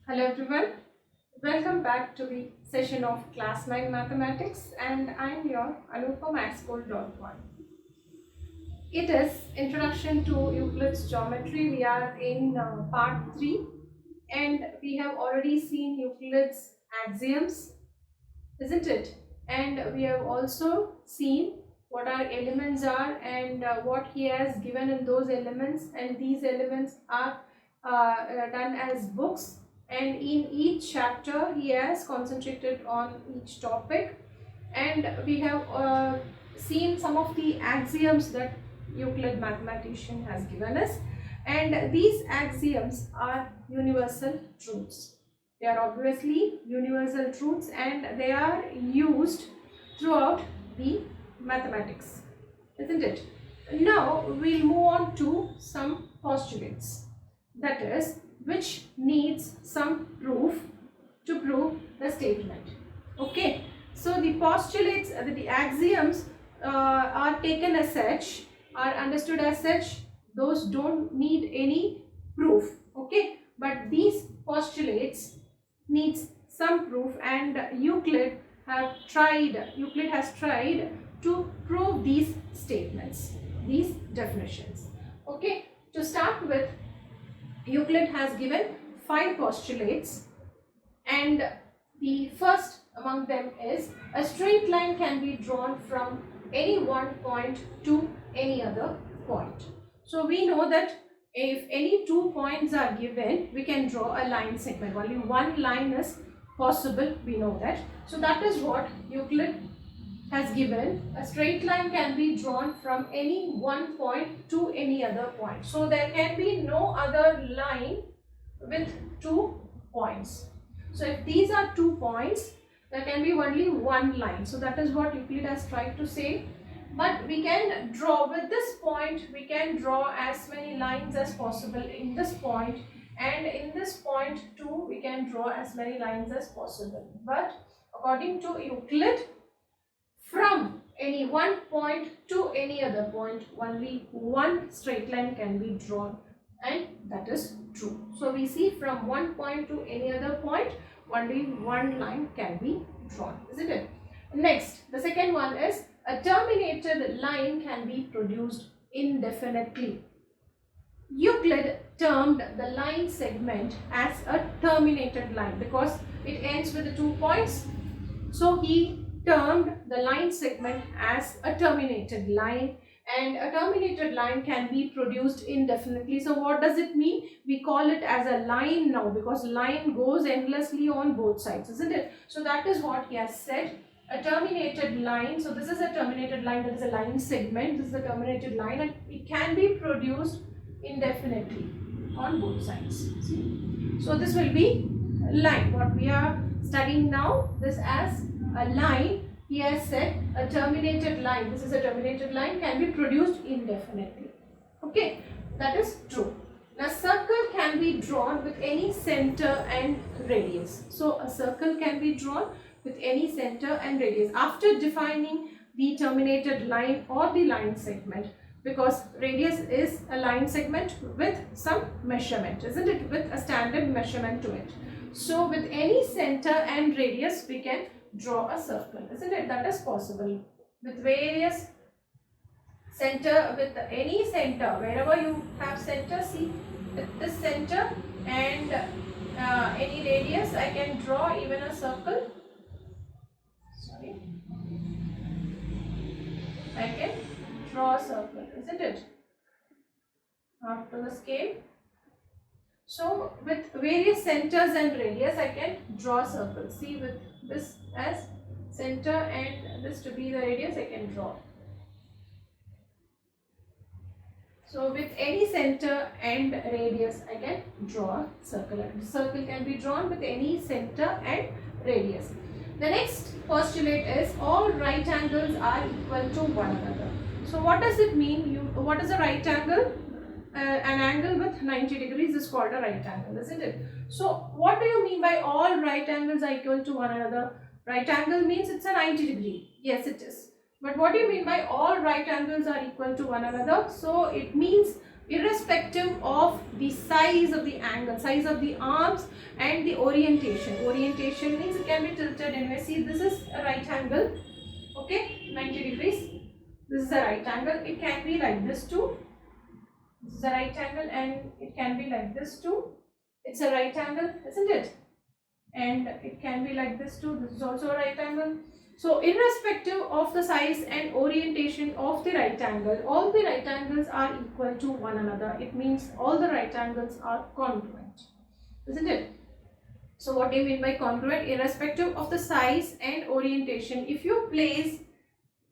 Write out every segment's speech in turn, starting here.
Hello everyone, welcome back to the session of Class 9 Mathematics, and I am your Anupa Maxpol.1. It is Introduction to Euclid's Geometry. We are in part 3 and we have already seen Euclid's axioms, isn't it? And we have also seen what our elements are and what he has given in those elements, and these elements are done as books, and in each chapter he has concentrated on each topic, and we have seen some of the axioms that Euclid mathematician has given us, and these axioms are universal truths. They are obviously universal truths and they are used throughout the mathematics, isn't it? Now we'll move on to some postulates, that is, which needs some proof to prove the statement. Okay, so the postulates, the axioms are taken as such, are understood as such. Those don't need any proof. Okay, but these postulates needs some proof, and Euclid has tried to prove these statements, these definitions. Okay, to start with, Euclid has given 5 postulates, and the first among them is a straight line can be drawn from any one point to any other point. So we know that if any 2 points are given, we can draw a line segment. Only one line is possible, we know that. So that is what Euclid has given. A straight line can be drawn from any one point to any other point. So there can be no other line with 2 points. So if these are 2 points, there can be only one line. So that is what Euclid has tried to say. But we can draw with this point, we can draw as many lines as possible in this point, and in this point too we can draw as many lines as possible. But according to Euclid, from any one point to any other point, only one straight line can be drawn, and that is true. So we see from one point to any other point, only one line can be drawn, isn't it? Next, the second one is a terminated line can be produced indefinitely. Euclid termed the line segment as a terminated line because it ends with the 2 points. So he termed the line segment as a terminated line, and a terminated line can be produced indefinitely. So what does it mean? We call it as a line now because line goes endlessly on both sides, isn't it? So that is what he has said, a terminated line. So this is a terminated line, that is a line segment. This is a terminated line and it can be produced indefinitely on both sides. See? So this will be line. What we are studying now, this as a line. He has said a terminated line, this is a terminated line, can be produced indefinitely. Okay, that is true. Now circle can be drawn with any center and radius. So a circle can be drawn with any center and radius after defining the terminated line or the line segment, because radius is a line segment with some measurement, isn't it, with a standard measurement to it. So with any center and radius we can draw a circle, isn't it? That is possible with various center, with any center, wherever you have center. See, with this center and any radius I can draw even a circle. Sorry, I can draw a circle, isn't it, after the scale. So with various centers and radius I can draw circles. See, with this as center and this to be the radius I can draw. So with any center and radius I can draw a circle. A circle can be drawn with any center and radius. The next postulate is all right angles are equal to one another. So what does it mean? What is a right angle? An angle with 90 degrees is called a right angle, isn't it? So what do you mean by all right angles are equal to one another? Right angle means it's a 90 degree. Yes, it is. But what do you mean by all right angles are equal to one another? So it means irrespective of the size of the angle, size of the arms and the orientation. Orientation means it can be tilted anyway. See, this is a right angle, okay, 90 degrees. This is a right angle. It can be like this too. This is a right angle and it can be like this too. It's a right angle, isn't it? And it can be like this too. This is also a right angle. So irrespective of the size and orientation of the right angle, all the right angles are equal to one another. It means all the right angles are congruent, isn't it? So what do you mean by congruent? Irrespective of the size and orientation, if you place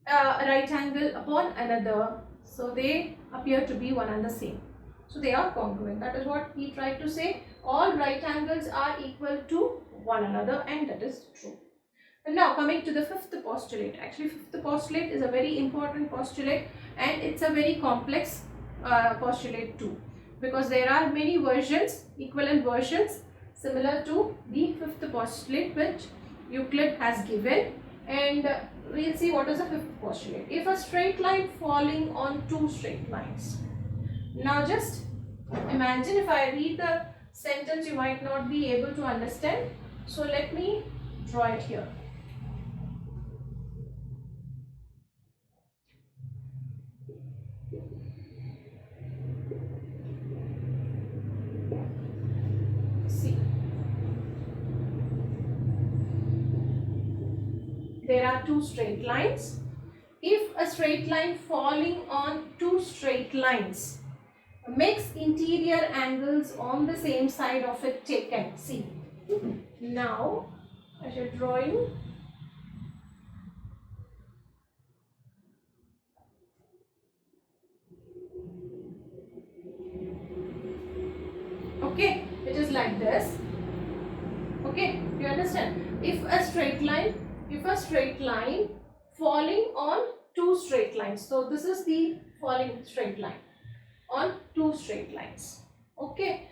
a right angle upon another, so they appear to be one and the same. So they are congruent. That is what he tried to say. All right angles are equal to one another, and that is true. And now coming to the fifth postulate. Actually, fifth postulate is a very important postulate, and it's a very complex postulate too, because there are many versions, equivalent versions similar to the fifth postulate which Euclid has given. And we'll see what is the fifth postulate. If a straight line falling on two straight lines. Now just imagine, if I read the sentence you might not be able to understand. So let me draw it here. See, there are two straight lines. If a straight line falling on two straight lines makes interior angles on the same side of it taken. See, now I shall draw you. Okay, it is like this. Okay, you understand? If a straight line falling on two straight lines. So this is the falling straight line on two straight lines. Okay,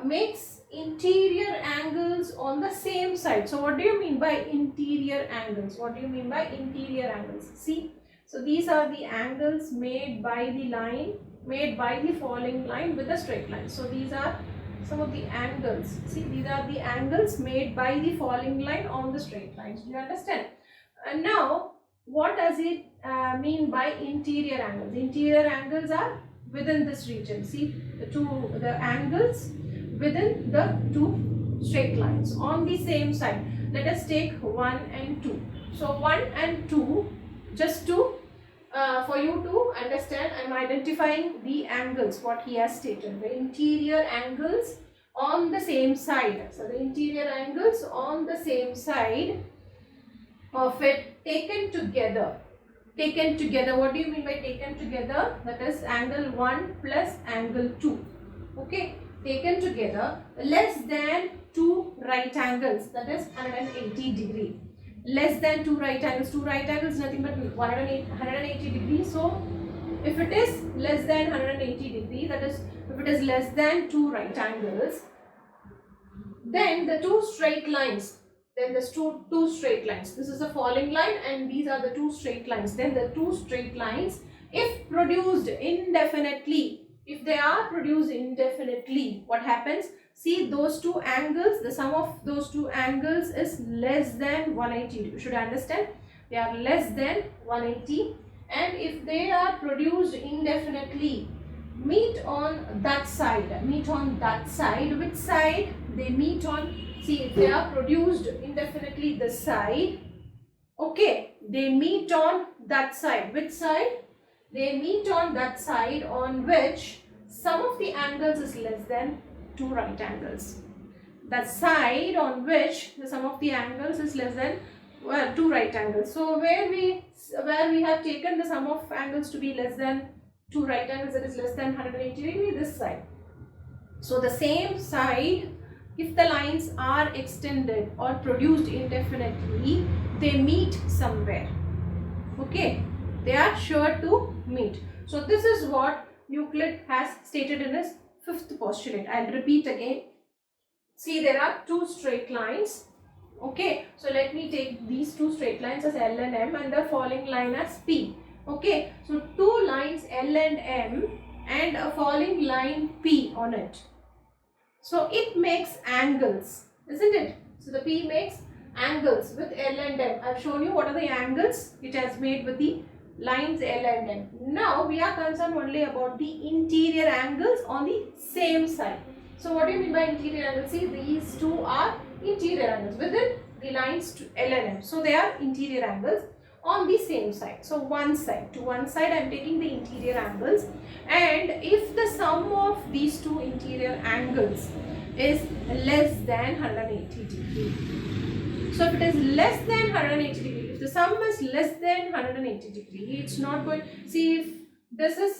makes interior angles on the same side. So what do you mean by interior angles? What do you mean by interior angles? See, so these are the angles made by the line, made by the falling line with a straight line. So these are some of the angles. See, these are the angles made by the falling line on the straight lines. Do you understand? And now, what does it mean by interior angles? Interior angles are within this region. See, the angles within the two straight lines on the same side. Let us take 1 and 2. So 1 and 2, just to for you to understand, I am identifying the angles what he has stated. The interior angles on the same side. So the interior angles on the same side of it taken together. Taken together. What do you mean by taken together? That is angle 1 plus angle 2. Okay. Taken together less than two right angles. That is 180 degree. Less than two right angles. Two right angles nothing but 180 degrees. So if it is less than 180 degree, that is if it is less than two right angles, then the two straight lines. Then there's two straight lines. This is a falling line and these are the two straight lines. Then the two straight lines, if produced indefinitely, if they are produced indefinitely, what happens? See, those two angles, the sum of those two angles is less than 180. You should understand, they are less than 180. And if they are produced indefinitely, meet on that side. Meet on that side. Which side they meet on? See, if they are produced indefinitely this side, okay, they meet on that side. Which side? They meet on that side on which sum of the angles is less than two right angles. The side on which the sum of the angles is less than two right angles. So where we have taken the sum of angles to be less than two right angles, it is less than 180 degree, this side. So the same side, if the lines are extended or produced indefinitely, they meet somewhere. Okay, they are sure to meet. So this is what Euclid has stated in his fifth postulate. I'll repeat again. See, there are two straight lines. Okay, so let me take these two straight lines as L and M and the falling line as P. Okay, so two lines L and M, and a falling line P on it. So it makes angles, isn't it? So the P makes angles with L and M. I've shown you what are the angles it has made with the lines L and M. Now we are concerned only about the interior angles on the same side. So what do you mean by interior angles? See, these two are interior angles within the lines to L and M. So they are interior angles on the same side. So one side, to one side I am taking the interior angles, and if the sum of these two interior angles is less than 180 degree. So if it is less than 180 degree, if the sum is less than 180 degree, it's not going, see if this is,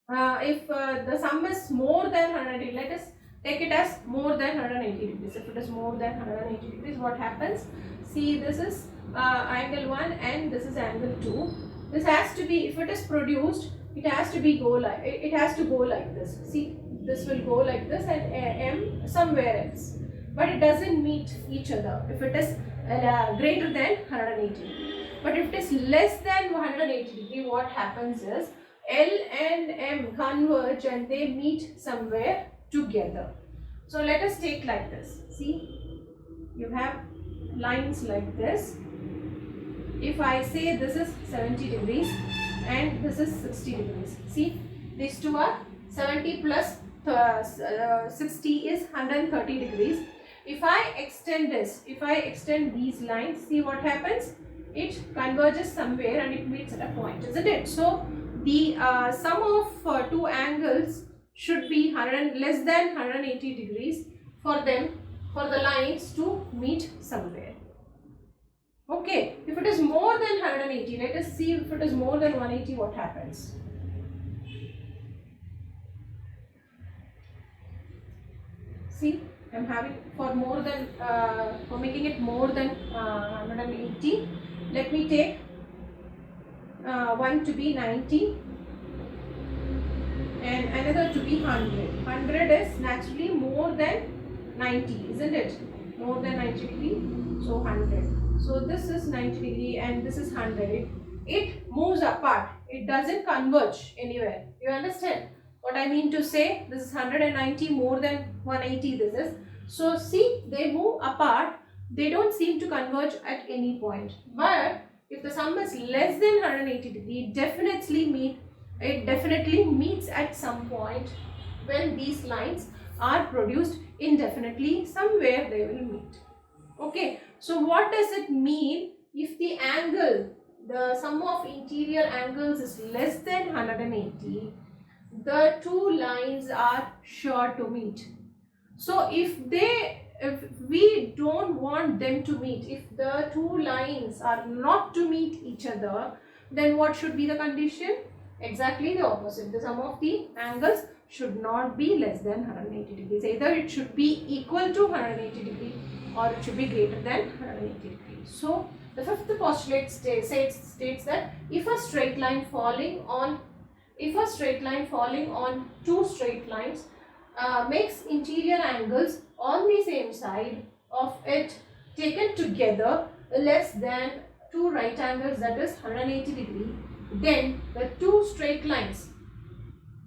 if the sum is more than 180, let us take it as more than 180 degrees. If it is more than 180 degrees, what happens? See, this is angle 1 and this is angle 2. This has to be, if it is produced, it has to be it has to go like this. See, this will go like this and M somewhere else, but it doesn't meet each other if it is greater than 180. But if it is less than 180 degree, what happens is L and M converge and they meet somewhere together. So let us take like this. See, you have lines like this. If I say this is 70 degrees and this is 60 degrees, see, these two are 70 plus 60 is 130 degrees. If I extend this, if I extend these lines, see what happens? It converges somewhere and it meets at a point, isn't it? So the sum of two angles should be less than 180 degrees for the lines to meet somewhere. Okay, if it is more than 180, let us see if it is more than 180, what happens? See, I am having for more than, for making it more than 180, let me take one to be 90 and another to be 100. 100 is naturally more than 90, isn't it? More than 90 degree, so 100. So this is 90 degree and this is 100. It moves apart. It doesn't converge anywhere. You understand what I mean to say? This is 190 more than 180 this is. So see, they move apart. They don't seem to converge at any point. But if the sum is less than 180 degree, it definitely meets at some point when these lines are produced. Indefinitely somewhere they will meet. Okay, so what does it mean if the angle, the sum of interior angles is less than 180? The two lines are sure to meet. So if we don't want them to meet, if the two lines are not to meet each other, then what should be the condition? Exactly the opposite. The sum of the angles should not be less than 180 degrees. Either it should be equal to 180 degrees or it should be greater than 180 degrees. So the fifth postulate states that if a straight line falling on two straight lines makes interior angles on the same side of it taken together less than two right angles, that is 180 degree, then the two straight lines,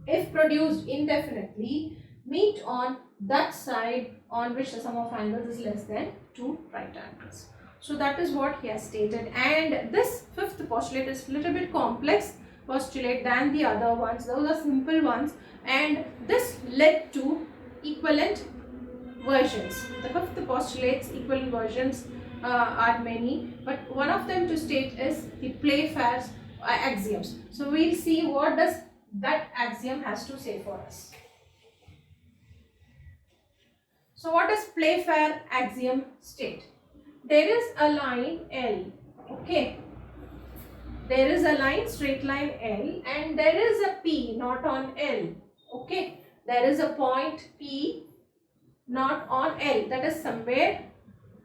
if produced indefinitely, meet on that side on which the sum of angles is less than two right angles. So that is what he has stated, and this fifth postulate is a little bit complex postulate than the other ones. Those are simple ones, and this led to equivalent versions. The fifth postulate's equivalent versions are many, but one of them to state is the Playfair's axioms. So we'll see what does that axiom has to say for us. So what does Playfair axiom state? There is a line L, okay. There is a line, straight line L, and there is a P not on L, okay. There is a point P not on L, that is somewhere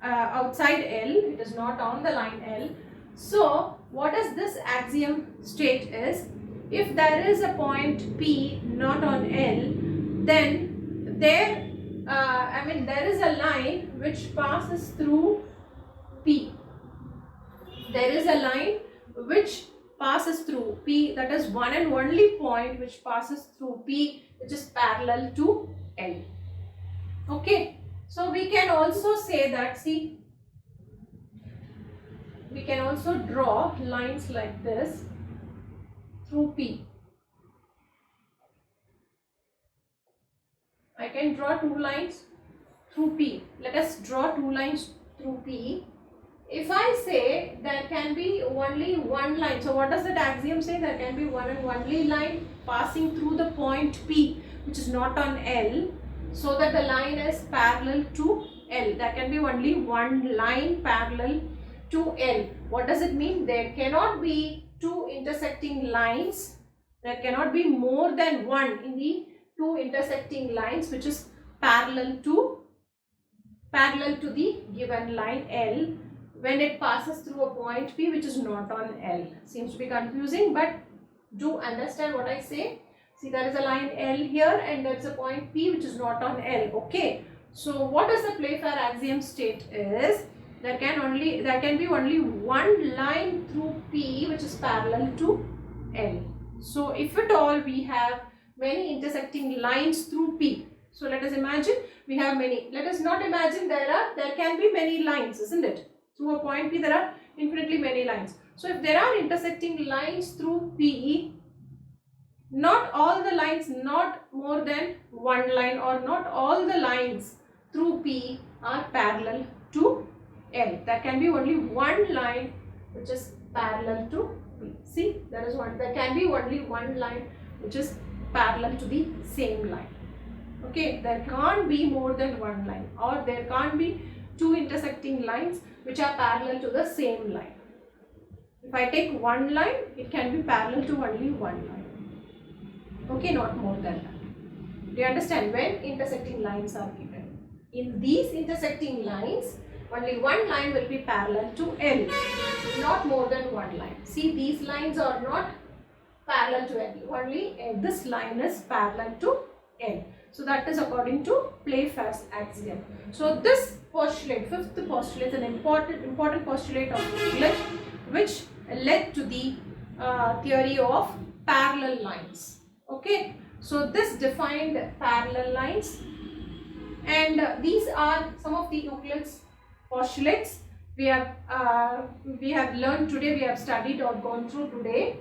outside L, it is not on the line L. So what does this axiom state is, if there is a point P not on L, then there is a line which passes through P. There is a line which passes through P, that is one and only point which passes through P, which is parallel to L. Okay, so we can also say that, see, we can also draw lines like this through P. I can draw two lines through P. Let us draw two lines through P. If I say there can be only one line, so what does that axiom say? There can be one and only line passing through the point P, which is not on L, so that the line is parallel to L. There can be only one line parallel to L. What does it mean? There cannot be two intersecting lines. There cannot be more than one in the two intersecting lines which is parallel to the given line L when it passes through a point P which is not on L. Seems to be confusing, but do understand what I say. See, there is a line L here and there is a point P which is not on L. Okay, so what does the Playfair axiom state is there can be only one line through P which is parallel to L. So if at all we have many intersecting lines through P, so let us imagine we have many. Let us not imagine there can be many lines, isn't it? Through a point P there are infinitely many lines. So if there are intersecting lines through P, not all the lines, not more than one line, or not all the lines through P are parallel to L. There can be only one line which is parallel to P. See, there can be only one line which is parallel to the same line. Okay, there can't be more than one line, or there can't be two intersecting lines which are parallel to the same line. If I take one line, it can be parallel to only one line. Okay, not more than that. Do you understand? When intersecting lines are given, in these intersecting lines, only one line will be parallel to L, not more than one line. See, these lines are not parallel to L, only this line is parallel to L. So that is according to Playfair's axiom. So this postulate, fifth postulate, is an important postulate of Euclid, which led to the theory of parallel lines. Okay, so this defined parallel lines, and these are some of the Euclid's postulates we have learned today, we have studied or gone through today.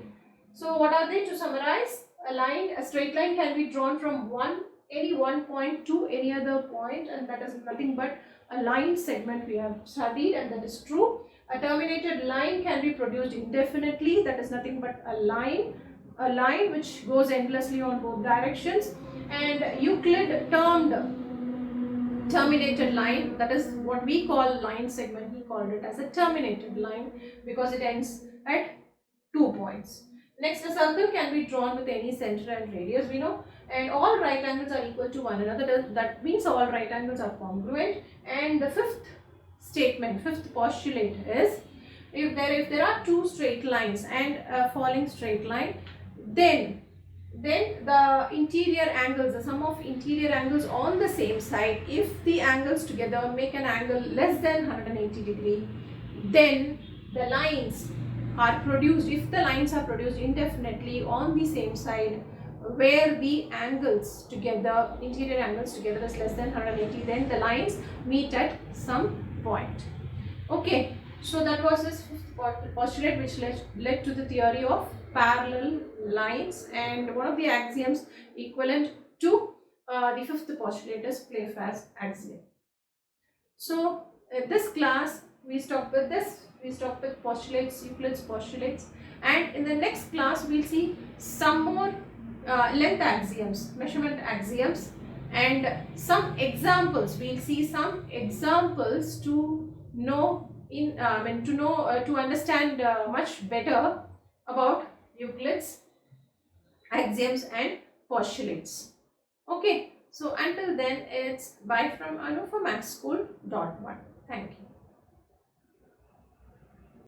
So what are they? To summarize, a straight line can be drawn from any one point to any other point, and that is nothing but a line segment we have studied, and that is true. A terminated line can be produced indefinitely, that is nothing but a line which goes endlessly on both directions, and Euclid termed terminated line, that is what we call line segment, he called it as a terminated line because it ends at 2 points. Next, a circle can be drawn with any center and radius, we know, and all right angles are equal to one another. That means all right angles are congruent. And the fifth postulate is, if there are two straight lines and a falling straight line, then the interior angles, the sum of interior angles on the same side, if the angles together make an angle less than 180 degree, then the lines are produced, if the lines are produced indefinitely on the same side where the angles together, interior angles together is less than 180, then the lines meet at some point. Okay, so that was this fifth postulate which led to the theory of parallel lines, and one of the axioms equivalent to the fifth postulate is Playfair's axiom. So in this class we stop with this. We stop with postulates, Euclid's postulates, and in the next class we'll see some more length axioms, measurement axioms, and some examples. We'll see some examples to know to understand much better about Euclid's axioms and postulates. Okay, so until then, it's bye from Anu from MathSchool.1. Thank you.